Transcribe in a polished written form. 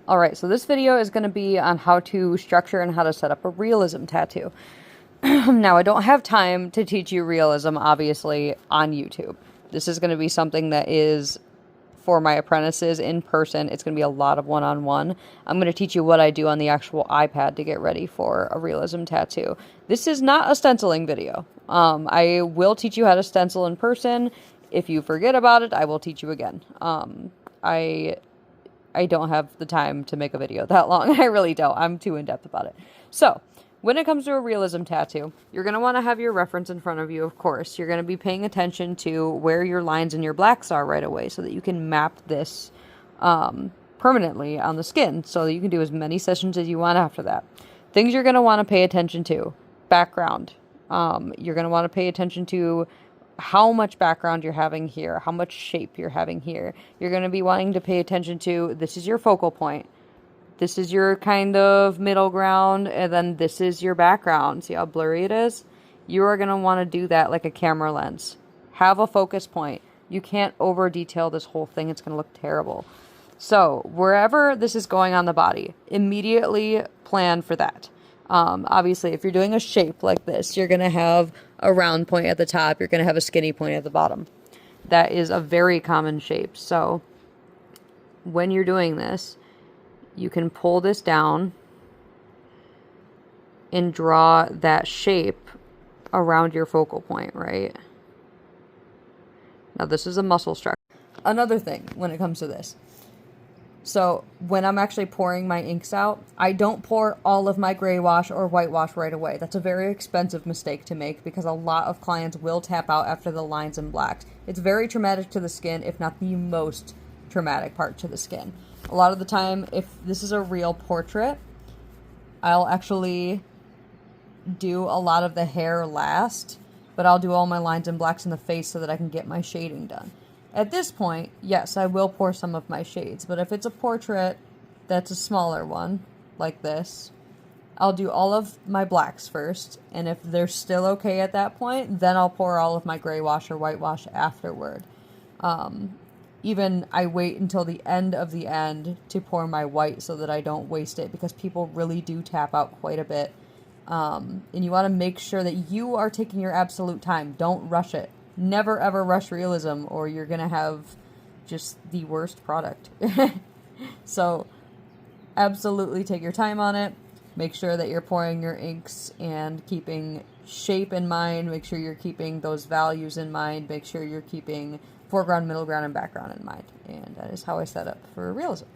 Alright, so this video is going to be on how to structure and how to set up a realism tattoo. Now, I don't have time to teach you realism, obviously, on YouTube. This is going to be something that is for my apprentices in person. It's going to be a lot of one-on-one. I'm going to teach you what I do on the actual iPad to get ready for a realism tattoo. This is not a stenciling video. I will teach you how to stencil in person. If you forget about it, I will teach you again. I don't have the time to make a video that long. I really don't. I'm too in-depth about it. So, when it comes to a realism tattoo, you're going to want to have your reference in front of you, of course. You're going to be paying attention to where your lines and your blacks are right away so that you can map this permanently on the skin so that you can do as many sessions as you want after that. Things you're going to want to pay attention to. Background. You're going to want to pay attention to how much background you're having here, how much shape you're having here. You're going to be wanting to pay attention to, this is your focal point. This is your kind of middle ground, and then this is your background. See how blurry it is? You are going to want to do that like a camera lens. Have a focus point. You can't over detail this whole thing. It's going to look terrible. So wherever this is going on the body, immediately plan for that. Obviously, if you're doing a shape like this, you're going to have a round point at the top. You're going to have a skinny point at the bottom. That is a very common shape. So when you're doing this, you can pull this down and draw that shape around your focal point, right? Now, this is a muscle structure. Another thing when it comes to this. So when I'm actually pouring my inks out, I don't pour all of my gray wash or whitewash right away. That's a very expensive mistake to make because a lot of clients will tap out after the lines and blacks. It's very traumatic to the skin, if not the most traumatic part to the skin. A lot of the time, if this is a real portrait, I'll actually do a lot of the hair last, but I'll do all my lines and blacks in the face so that I can get my shading done. At this point, yes, I will pour some of my shades, but if it's a portrait that's a smaller one, like this, I'll do all of my blacks first, and if they're still okay at that point, then I'll pour all of my gray wash or whitewash afterward. Even I wait until the end of the end to pour my white so that I don't waste it, because people really do tap out quite a bit. And you want to make sure that you are taking your absolute time. Don't rush it. Never ever rush realism, or you're going to have just the worst product. So absolutely take your time on it. Make sure that you're pouring your inks and keeping shape in mind. Make sure you're keeping those values in mind. Make sure you're keeping foreground, middle ground, and background in mind. And that is how I set up for realism.